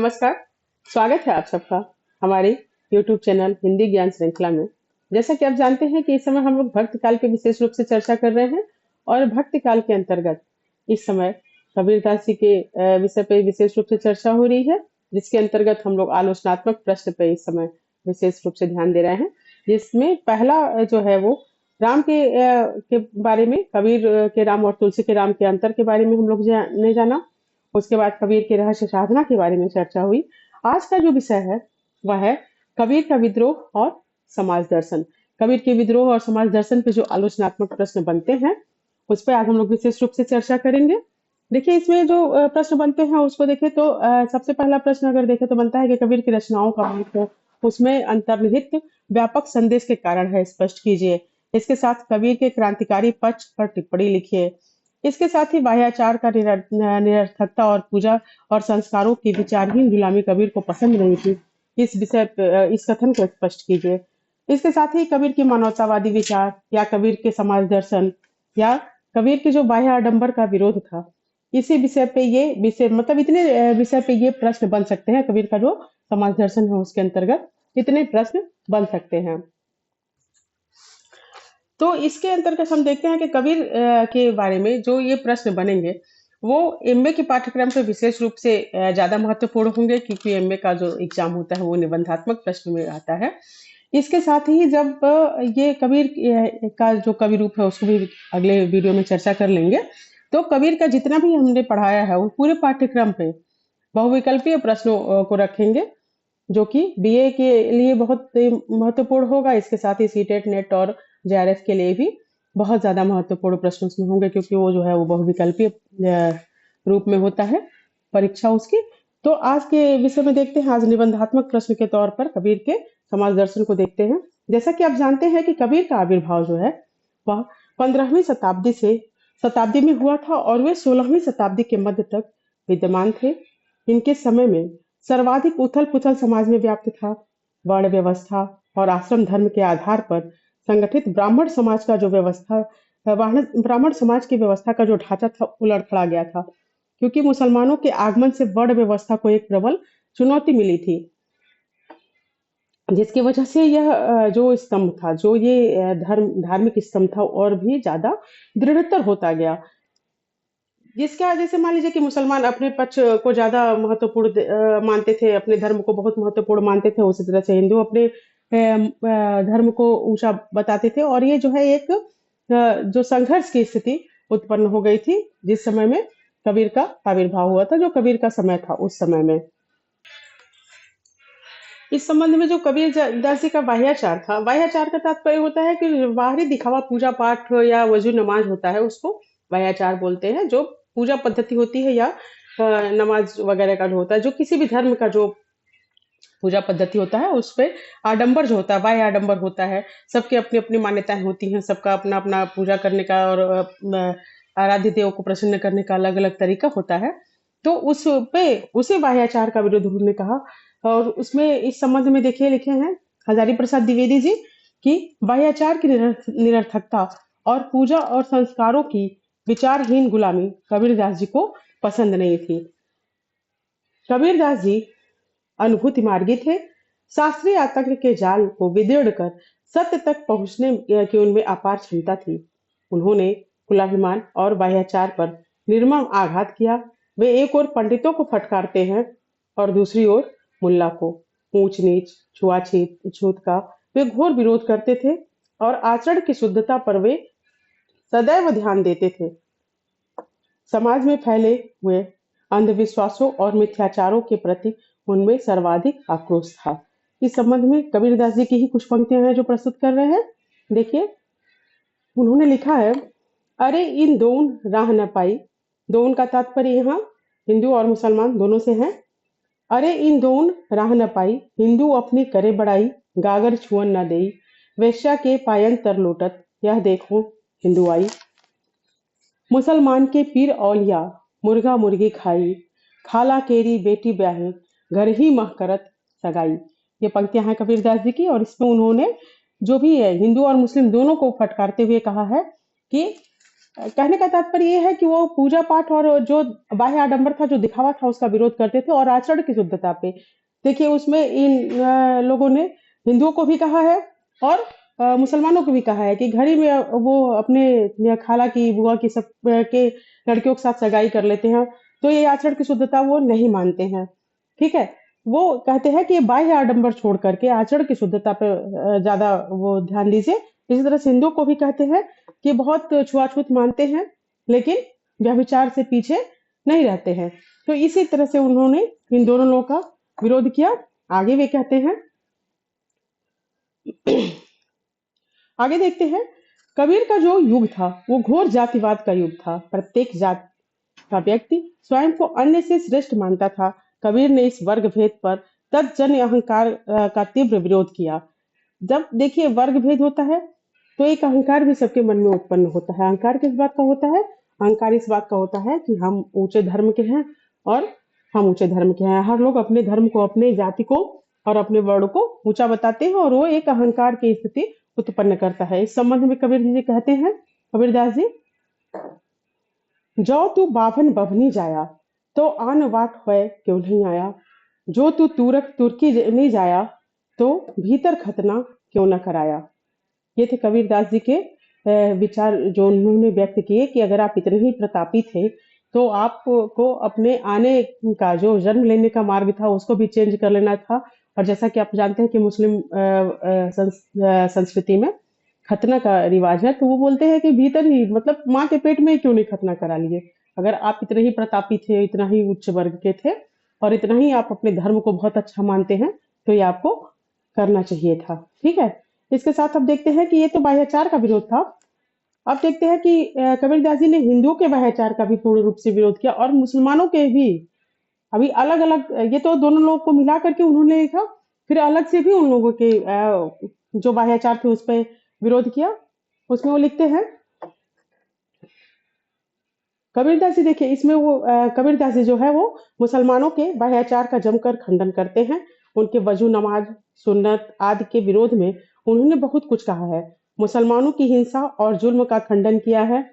नमस्कार। स्वागत है आप सबका हमारे YouTube चैनल हिंदी ज्ञान श्रृंखला में। जैसा कि आप जानते हैं कि इस समय हम लोग भक्ति काल पे विशेष रूप से चर्चा कर रहे हैं और भक्ति काल के अंतर्गत इस समय कबीरदास जी के विषय पे विशेष रूप से चर्चा हो रही है, जिसके अंतर्गत हम लोग आलोचनात्मक प्रश्न पे इस समय विशेष रूप से ध्यान दे रहे हैं। जिसमें पहला जो है वो राम के बारे में, कबीर के राम और तुलसी के राम के अंतर के बारे में हम लोग ने जाना। उसके बाद कबीर की रहस्य साधना के बारे में चर्चा हुई। आज का जो विषय है वह है कबीर का विद्रोह और समाज दर्शन। कबीर के विद्रोह और समाज दर्शन पे जो आलोचनात्मक प्रश्न बनते हैं उस पर आज हम लोग विशेष रूप से चर्चा करेंगे। देखिए, इसमें जो प्रश्न बनते हैं उसको देखें तो सबसे पहला प्रश्न अगर देखें तो बनता है कि कबीर की रचनाओं का महत्व उसमें अंतर्निहित व्यापक संदेश के कारण है, स्पष्ट कीजिए। इसके साथ कबीर के क्रांतिकारी पक्ष पर टिप्पणी लिखिए। इसके साथ ही बाह्याचार का निरर्थकता और पूजा और संस्कारों की विचारहीन गुलामी कबीर को पसंद नहीं थी। इस कथन को स्पष्ट कीजिए। इसके साथ ही कबीर की मानवतावादी विचार या कबीर के समाज दर्शन या कबीर के जो बाह्य आडंबर का विरोध था, इसी विषय पे ये विषय मतलब इतने विषय पे ये प्रश्न बन सकते हैं। कबीर का जो समाज दर्शन है उसके अंतर्गत इतने प्रश्न बन सकते हैं। तो इसके अंतर्गत हम देखते हैं कि कबीर के बारे में जो ये प्रश्न बनेंगे वो एमए के पाठ्यक्रम पे विशेष रूप से ज्यादा महत्वपूर्ण होंगे, क्योंकि एमए का जो एग्जाम होता है वो निबंधात्मक प्रश्न में आता है। इसके साथ ही जब ये कबीर का जो कवि रूप है उसको भी अगले वीडियो में चर्चा कर लेंगे। तो कबीर का जितना भी हमने पढ़ाया है वो पूरे पाठ्यक्रम पे बहुविकल्पीय प्रश्नों को रखेंगे, जो कि बीए के लिए बहुत महत्वपूर्ण होगा। इसके साथ ही सीटेट, नेट और जेआरएफ के लिए भी बहुत ज्यादा महत्वपूर्ण प्रश्न उसमें होंगे, क्योंकि वो जो है वो बहुविकल्पीय रूप में होता है परीक्षा उसकी। तो आज के विषय में देखते हैं, आज निबंधात्मक प्रश्न के तौर पर कबीर के समाज दर्शन को देखते हैं। जैसा कि आप जानते हैं कि कबीर का आविर्भाव जो है वह 15वीं शताब्दी में हुआ था और वे 16वीं शताब्दी के मध्य तक विद्यमान थे। इनके समय में सर्वाधिक उथल पुथल समाज में व्याप्त था। वर्ण व्यवस्था और आश्रम धर्म के आधार पर संगठित ब्राह्मण समाज का जो ब्राह्मण समाज की व्यवस्था का जो ढांचा था उलट पड़ा गया था, क्योंकि मुसलमानों के आगमन से वर्ण व्यवस्था को एक प्रबल चुनौती मिली थी, जिसकी वजह से यह जो स्तंभ था, जो ये धार्मिक स्तंभ था और भी ज्यादा दृढ़तर होता गया। जिसका जैसे मान लीजिए कि मुसलमान अपने पक्ष को ज्यादा महत्वपूर्ण मानते थे, अपने धर्म को बहुत महत्वपूर्ण मानते थे, उसी तरह से हिंदू अपने धर्म को ऊंचा बताते थे। और ये जो है एक जो संघर्ष की स्थिति उत्पन्न हो गई थी जिस समय में कबीर का आविर्भाव हुआ था, जो कबीर का समय था उस समय में। इस संबंध में जो कबीर दास जी का बाह्याचार था, बाह्याचार का तात्पर्य होता है कि बाहरी दिखावा, पूजा पाठ या वजू नमाज होता है उसको बाह्याचार बोलते हैं। जो पूजा पद्धति होती है या नमाज वगैरह का जो होता है, जो किसी भी धर्म का जो पूजा पद्धति होता है उस पे आडंबर जो होता है, बाह्य आडंबर होता है। सबकी अपनी अपनी मान्यताएं होती हैं, सबका अपना अपना पूजा करने का और आराध्य देव को प्रसन्न करने का अलग अलग तरीका होता है। तो उस पे उसे बाह्याचार का विरोध उन्होंने कहा। और उसमें इस संबंध में देखिए लिखे हैं हजारी प्रसाद द्विवेदी जी कि बाह्याचार की निरर्थकता और पूजा और संस्कारों की विचारहीन गुलामी कबीरदास जी को पसंद नहीं थी। कबीरदास जी अनुभूति मार्गी थे। शास्त्रीय आतंक के जाल को विदीर्ण कर सत्य तक पहुंचने की उनमें अपार क्षमता थी। उन्होंने कुलाभिमान और बाह्याचार पर निर्मम आघात किया। वे एक ओर पंडितों को फटकारते हैं और दूसरी ओर मुल्ला को। ऊंच नीच, छूत का वे घोर विरोध करते थे और आचरण की शुद्धता पर वे सदैव ध्यान देते थे। समाज में फैले हुए अंधविश्वासों और मिथ्याचारों के प्रति उनमें सर्वाधिक आक्रोश था। इस संबंध में कबीरदास जी की ही कुछ पंक्तियां हैं जो प्रस्तुत कर रहे हैं। देखिए, उन्होंने लिखा है, अरे इन दोन राह न पाई। दोन का तात्पर्य यहाँ हिंदू और मुसलमान दोनों से है। अरे इन दोन राह न पाई, हिंदू अपनी करे बड़ाई, गागर छुअन न देई, वेश्या के पायन तर लोटत, यह देखो हिंदू आई। मुसलमान के पीर औलिया मुर्गा मुर्गी खाई, खाला केरी बेटी ब्याहे, घर ही मह करत सगाई। ये पंक्तियां हैं कबीरदास जी की। और इसमें उन्होंने जो भी है हिंदू और मुस्लिम दोनों को फटकारते हुए कहा है कि कहने का तात्पर्य ये है कि वो पूजा पाठ और जो बाह्य आडंबर था, जो दिखावा था, उसका विरोध करते थे और आचरण की शुद्धता पे। देखिए उसमें इन लोगों ने हिंदुओं को भी कहा है और मुसलमानों को भी कहा है कि घर ही में वो अपने खाला की, बुआ की, सब के लड़कियों के साथ सगाई कर लेते हैं। तो ये आचरण की शुद्धता वो नहीं मानते हैं। ठीक है। वो कहते हैं कि ये बाह्य आडंबर छोड़ करके आचरण की शुद्धता पे ज्यादा वो ध्यान दीजिए। इसी तरह से हिंदुओं को भी कहते हैं कि बहुत छुआछूत मानते हैं, लेकिन व्यभिचार से पीछे नहीं रहते हैं। तो इसी तरह से उन्होंने इन दोनों लोगों का विरोध किया। आगे वे कहते हैं, आगे देखते हैं, कबीर का जो युग था वो घोर जातिवाद का युग था। प्रत्येक जात का व्यक्ति स्वयं को अन्य से श्रेष्ठ मानता था। कबीर ने इस वर्ग भेद पर तत्जन्य अहंकार का तीव्र विरोध किया। जब देखिए वर्ग भेद होता है तो एक अहंकार भी सबके मन में उत्पन्न होता है। अहंकार किस बात का होता है? अहंकार इस बात का होता है कि हम ऊंचे धर्म के हैं और हम ऊंचे धर्म के हैं। हर लोग अपने धर्म को, अपने जाति को और अपने वर्ण को ऊंचा बताते हैं और वो एक अहंकार की स्थिति उत्पन्न करता है। इस संबंध में कबीर जी कहते हैं, कबीरदास जी, जो तू बाभन बभनी जाया तो आन वाट होए क्यों नहीं आया। जो तू तूरक तुर्की नहीं जाया तो भीतर खतना क्यों न कराया। ये थे कबीरदास जी के विचार जो उन्होंने व्यक्त किए कि अगर आप इतने ही प्रतापी थे तो आपको अपने आने का, जो जन्म लेने का मार्ग था, उसको भी चेंज कर लेना था। और जैसा कि आप जानते हैं कि मुस्लिम संस्कृति में खतना का रिवाज है, तो वो बोलते हैं कि भीतर ही, मतलब माँ के पेट में ही क्यों नहीं खतना करा लिए। अगर आप इतने ही प्रतापी थे, इतना ही उच्च वर्ग के थे और इतना ही आप अपने धर्म को बहुत अच्छा मानते हैं, तो ये आपको करना चाहिए था। ठीक है। इसके साथ अब देखते हैं कि ये तो बाह्याचार का विरोध था। अब देखते हैं कि कबीरदास जी ने हिंदुओं के बाह्याचार का भी पूर्ण रूप से विरोध किया और मुसलमानों के भी। अभी अलग अलग, ये तो दोनों लोगों को मिला करके उन्होंने लिखा, फिर अलग से भी उन लोगों के जो बाह्याचार थे उस पर विरोध किया। उसमें वो लिखते हैं, कबीरदास जी, देखिए इसमें वो कबीरदास जी जो है वो मुसलमानों के बाह्याचार का जमकर खंडन करते हैं। उनके वजू, नमाज, सुन्नत आदि के विरोध में उन्होंने बहुत कुछ कहा है। मुसलमानों की हिंसा और जुल्म का खंडन किया है।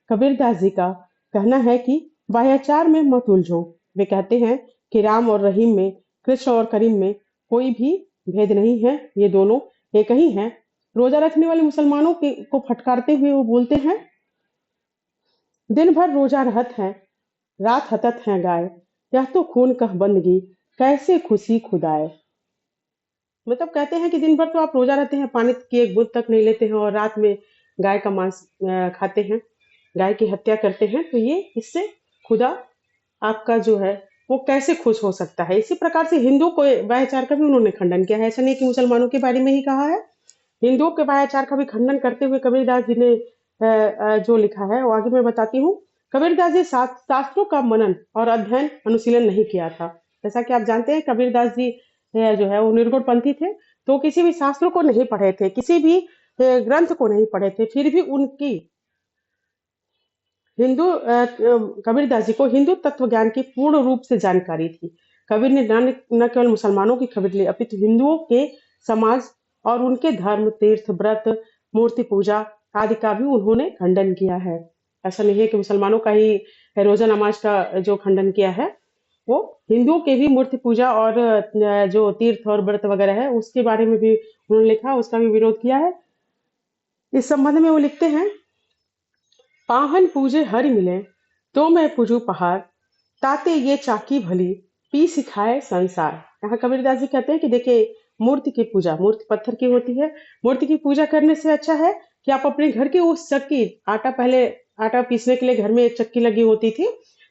कबीरदास जी का कहना है कि बाह्याचार में मत उलझो। वे कहते हैं कि राम और रहीम में, कृष्ण और करीम में कोई भी भेद नहीं है, ये दोनों एक ही हैं। रोजा रखने वाले मुसलमानों को फटकारते हुए वो बोलते हैं, दिन भर रोजा रहत है, रात हतत है गाय, यह तो खून कह बंदगी, कैसे खुशी खुदाए। मतलब कहते हैं कि दिन भर तो आप रोजा रहते हैं, पानी की एक बूंद तक नहीं लेते हैं और रात में गाय का मांस खाते हैं, गाय की हत्या करते हैं, तो ये इससे खुदा आपका जो है वो कैसे खुश हो सकता है। इसी प्रकार से हिंदू को वायाचार का भी उन्होंने खंडन किया है। ऐसा नहीं कि मुसलमानों के बारे में ही कहा है, हिंदुओं के वायाचार का भी खंडन करते हुए कबीरदास जी ने जो लिखा है वो आगे मैं बताती हूँ। कबीरदास जी शास्त्रों का मनन और अध्ययन, अनुशीलन नहीं किया था। जैसा कि आप जानते हैं कबीरदास जी जो है वो निर्गुण पंथी थे, तो किसी भी शास्त्रों को नहीं पढ़े थे, किसी भी ग्रंथ को नहीं पढ़े थे, फिर भी उनकी कबीरदास जी को हिंदू तत्व ज्ञान की पूर्ण रूप से जानकारी थी। कबीर ने न केवल मुसलमानों की खबर ली, अपितु हिंदुओं के समाज और उनके धर्म, तीर्थ, व्रत, मूर्ति पूजा आदि का भी उन्होंने खंडन किया है। ऐसा नहीं है कि मुसलमानों का ही रोजा नमाज का जो खंडन किया है, वो हिंदुओं के भी मूर्ति पूजा और जो तीर्थ और व्रत वगैरह है उसके बारे में भी उन्होंने लिखा, उसका भी विरोध किया है। इस संबंध में वो लिखते हैं, पाहन पूजे हरि मिले तो मैं पूजू पहाड़, ताते ये चाकी भली पी सिखाए संसार। यहाँ कबीरदास जी कहते हैं कि देखिए मूर्ति की पूजा, मूर्ति पत्थर की होती है, मूर्ति की पूजा करने से अच्छा है कि आप अपने घर की उस चक्की, आटा पहले आटा पीसने के लिए घर में एक चक्की लगी होती थी,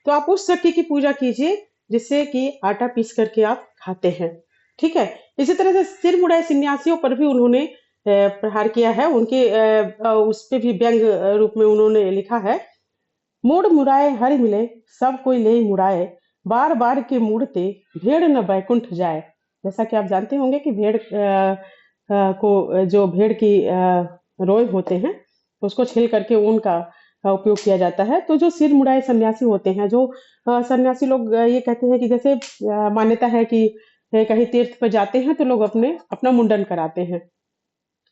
तो आप उस चक्की की पूजा कीजिए जिससे कि आटा पीस करके आप खाते हैं। ठीक है। इसी तरह से सिर मुड़ाए सन्यासियों पर भी उन्होंने प्रहार किया है। उनके उस पे भी व्यंग रूप में उन्होंने लिखा है, मूड मुराए हरि मिले सब कोई ले मुराए, बार बार के मूड़ते भेड़ न बैकुंठ जाए। जैसा कि आप जानते होंगे कि भेड़ को, जो भेड़ की रोए होते हैं उसको छील करके ऊन का उपयोग किया जाता है। तो जो सिर मुड़ाए सन्यासी होते हैं, जो सन्यासी लोग ये कहते हैं कि जैसे मान्यता है कि कहीं तीर्थ पर जाते हैं तो लोग अपना मुंडन कराते हैं,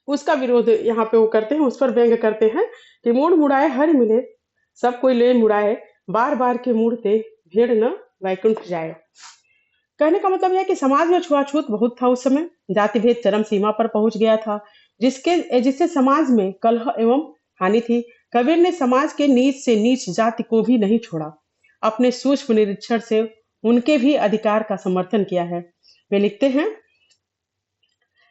उसका विरोध यहाँ पे वो करते हैं, उस पर व्यंग करते हैं कि मूड मुड़ाए हर मिले सब कोई ले मुड़ाए, बार बार के मुड़ते, भीड़ न वैकुंठ जाए। कहने का मतलब यह है कि समाज में छुआछूत बहुत था उस समय, जाति भेद चरम सीमा पर पहुंच गया था, जिससे समाज में कलह एवं हानि थी। कबीर ने समाज के नीच से नीच जाति को भी नहीं छोड़ा, अपने सूक्ष्म निरीक्षण से उनके भी अधिकार का समर्थन किया है। वे लिखते हैं,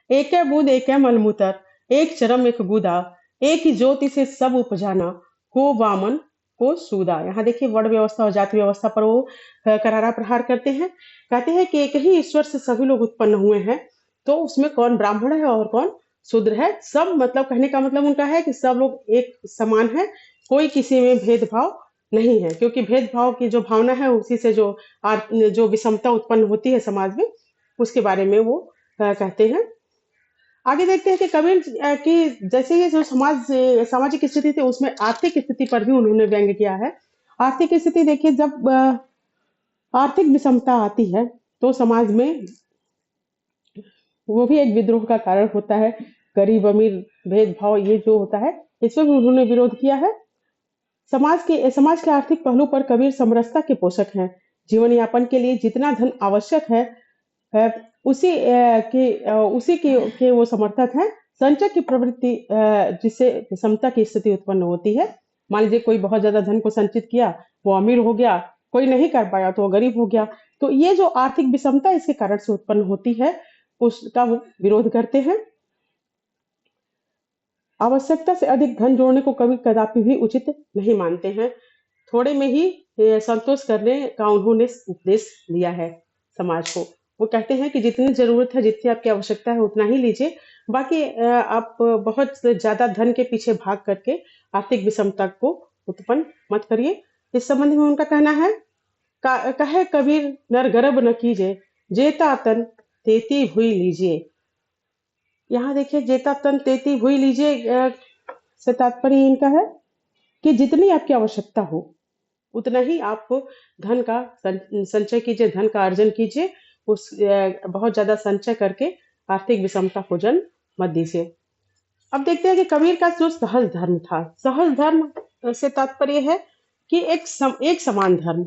एक बूंद एक मलमूत्र, एक चरम एक गुदा, एक ही ज्योति से सब उपजाना, को वामन को सूदा। यहाँ देखिए वर्ण व्यवस्था और जाति व्यवस्था पर वो करारा प्रहार करते हैं। कहते हैं कि एक ही ईश्वर से सभी लोग उत्पन्न हुए हैं, तो उसमें कौन ब्राह्मण है और कौन शूद्र है। सब मतलब कहने का मतलब उनका है कि सब लोग एक समान है, कोई किसी में भेदभाव नहीं है, क्योंकि भेदभाव की जो भावना है उसी से जो विषमता उत्पन्न होती है समाज में, उसके बारे में वो कहते हैं। आगे देखते हैं कि कबीर की जैसे ये जो सामाजिक स्थिति थी उसमें आर्थिक स्थिति पर भी उन्होंने व्यंग किया है। आर्थिक स्थिति देखिए, जब आर्थिक विषमता आती है तो समाज में वो भी एक विद्रोह का कारण होता है। गरीब अमीर भेदभाव ये जो होता है, इसमें भी उन्होंने विरोध किया है। समाज के आर्थिक पहलू पर कबीर समरसता के पोषक हैं। जीवन यापन के लिए जितना धन आवश्यक है, उसी के वो समर्थक हैं। संचय की प्रवृत्ति जिससे विषमता की स्थिति उत्पन्न होती है। मान लीजिए कोई बहुत ज्यादा धन को संचित किया, वो अमीर हो गया, कोई नहीं कर पाया तो वो गरीब हो गया। तो ये जो आर्थिक विषमता इसके कारण से उत्पन्न होती है, उसका वो विरोध करते हैं। आवश्यकता से अधिक धन जोड़ने को कभी कदापि भी उचित नहीं मानते हैं। थोड़े में ही संतोष करने का उन्होंने उपदेश दिया है समाज को। वो कहते हैं कि जितनी जरूरत है, जितनी आपकी आवश्यकता है उतना ही लीजिए, बाकी आप बहुत ज्यादा धन के पीछे भाग करके आर्थिक विषमता को उत्पन्न मत करिए। इस संबंध में उनका कहना है, कहे कबीर नर गर्भ न कीजिए, जेता तन तेती हुई लीजिए। यहाँ देखिए जेता तन तेती हुई लीजिए से तात्पर्य इनका है कि जितनी आपकी आवश्यकता हो उतना ही आप धन का संचय कीजिए, धन का अर्जन कीजिए। बहुत ज्यादा संचय करके आर्थिक विषमता को जन्म मत दीजिए। अब देखते हैं कि कबीर का जो सहज धर्म था, सहज धर्म से तात्पर्य है कि एक समान धर्म।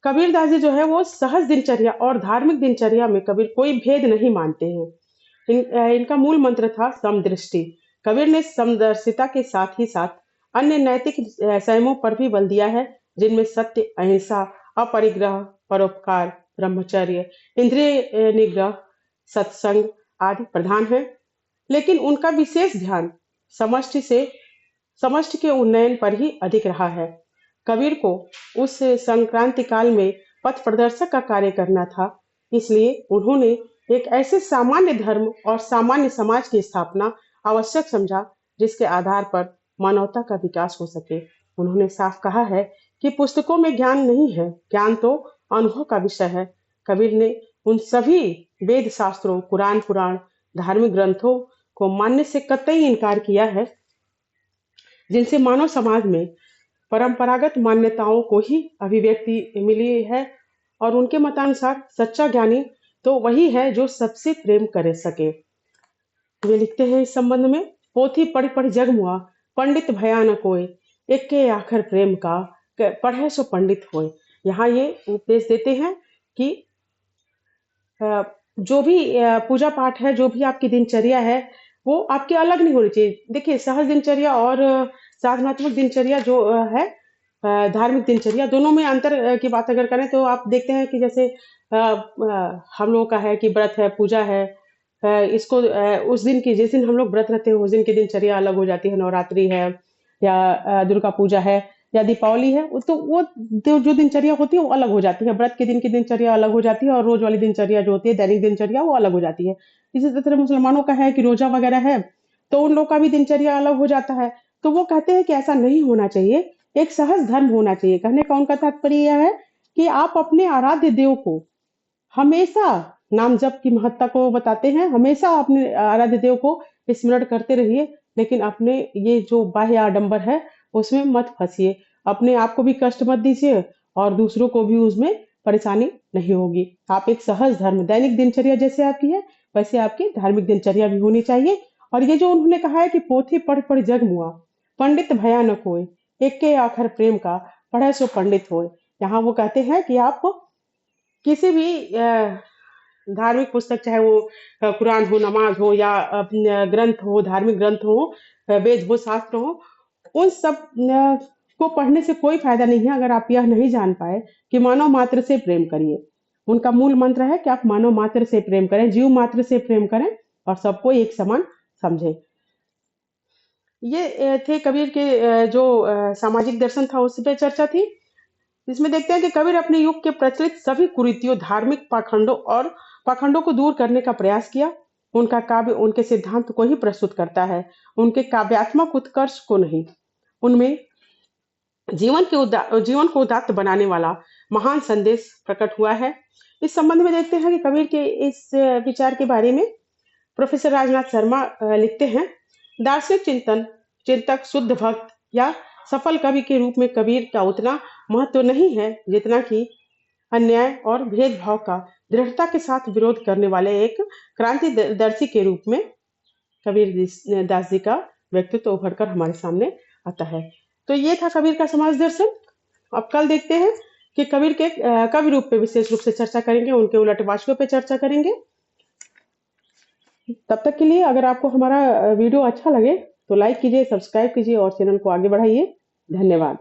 कबीरदास जी जो है वो सहज दिनचर्या और धार्मिक दिनचर्या में कबीर कोई भेद नहीं मानते हैं। इनका मूल मंत्र था समदृष्टि। कबीर ने समदर्शिता के साथ ही साथ अन्य नैतिक संयमों पर भी बल दिया है, जिनमें सत्य, अहिंसा, अपरिग्रह, परोपकार, ब्रह्मचर्य, इंद्रिय निग्रह, सत्संग आदि प्रधान है। लेकिन उनका विशेष ध्यान समष्टि के उन्नयन पर ही अधिक रहा है। कबीर को उस संक्रांति काल में पथ प्रदर्शक का कार्य करना था, इसलिए उन्होंने एक ऐसे सामान्य धर्म और सामान्य समाज की स्थापना आवश्यक समझा जिसके आधार पर मानवता का विकास हो सके। उन्होंने साफ कहा है कि पुस्तकों में ज्ञान नहीं है, ज्ञान तो अनुभव का विषय है। कबीर ने उन सभी वेद शास्त्रों, कुरान पुराण, धार्मिक ग्रंथों को मानने से कतई इनकार किया है, जिनसे मानव समाज में परंपरागत मान्यताओं को ही अभिव्यक्ति मिली है। और उनके मतानुसार सच्चा ज्ञानी तो वही है जो सबसे प्रेम कर सके। वे लिखते हैं इस संबंध में, पोथी पढ़ पढ़ जग मुआ, पंडित भया न कोय, एक के आखर प्रेम का, पढ़े सो पंडित होए। यहाँ ये उपदेश देते हैं कि जो भी पूजा पाठ है, जो भी आपकी दिनचर्या है, वो आपकी अलग नहीं होनी चाहिए। देखिए सहज दिनचर्या और साधनात्मक दिनचर्या जो है, धार्मिक दिनचर्या, दोनों में अंतर की बात अगर करें तो आप देखते हैं कि जैसे हम लोगों का है कि व्रत है, पूजा है, इसको उस दिन की, जिस दिन हम लोग व्रत रहते हैं उस दिन की दिनचर्या अलग हो जाती है। नवरात्रि है या दुर्गा पूजा है या दीपावली है, तो वो जो दिनचर्या होती है वो अलग हो जाती है। व्रत के दिन की दिनचर्या अलग हो जाती है और रोज वाली दिनचर्या जो होती है, दैनिक दिनचर्या, वो अलग हो जाती है। इसी तरह मुसलमानों का है कि रोजा वगैरह है तो उन लोगों का भी दिनचर्या अलग हो जाता है। तो वो कहते हैं कि ऐसा नहीं होना चाहिए, एक सहज धर्म होना चाहिए। कहने का उनका तात्पर्य यह है कि आप अपने आराध्य देव को हमेशा, नाम जप की महत्ता को बताते हैं, हमेशा अपने आराध्य देव को स्मरण करते रहिए, लेकिन अपने ये जो बाह्य आडंबर है उसमें मत फंसिए। अपने आप को भी कष्ट मत दीजिए और दूसरों को भी उसमें परेशानी नहीं होगी। आप एक सहज धर्म, दैनिक दिनचर्या जैसे आपकी है वैसे आपकी धार्मिक दिनचर्या भी होनी चाहिए। और ये जो उन्होंने कहा है कि पोथी पढ़ पढ़ जग मुआ, पंडित भया न कोय, एक के आखर प्रेम का पढ़े सो पंडित होए। यहाँ वो कहते हैं कि आप किसी भी धार्मिक पुस्तक, चाहे वो कुरान हो, नमाज हो, या ग्रंथ हो, धार्मिक ग्रंथ हो, वेद हो, शास्त्र हो, उन सब को पढ़ने से कोई फायदा नहीं है अगर आप यह नहीं जान पाए कि मानव मात्र से प्रेम करिए। उनका मूल मंत्र है कि आप मानव मात्र से प्रेम करें, जीव मात्र से प्रेम करें, और सबको एक समान समझें। ये थे कबीर के जो सामाजिक दर्शन था उस पे चर्चा थी। इसमें देखते हैं कि कबीर अपने युग के प्रचलित सभी कुरीतियों, धार्मिक पाखंडों को दूर करने का प्रयास किया। उनका काव्य उनके सिद्धांत को ही प्रस्तुत करता है, उनके काव्यात्मक उत्कर्ष को नहीं। उनमें जीवन को उदात्त बनाने वाला महान संदेश प्रकट हुआ है। इस संबंध में देखते हैं कि कबीर के इस विचार के बारे में प्रोफेसर राजनाथ शर्मा लिखते हैं, दार्शनिक चिंतक, शुद्ध भक्त या सफल कवि के रूप में कबीर का उतना महत्व नहीं है जितना कि अन्याय और भेदभाव का दृढ़ता के साथ विरोध करने वाले एक क्रांतिदर्शी के रूप में कबीर दास जी का व्यक्तित्व उभर कर हमारे सामने आता है। तो ये था कबीर का समाज दर्शन। अब कल देखते हैं कि कबीर के कवि रूप पे विशेष रूप से चर्चा करेंगे, उनके उलट वाक्यों पे चर्चा करेंगे। तब तक के लिए अगर आपको हमारा वीडियो अच्छा लगे तो लाइक कीजिए, सब्सक्राइब कीजिए और चैनल को आगे बढ़ाइए। धन्यवाद।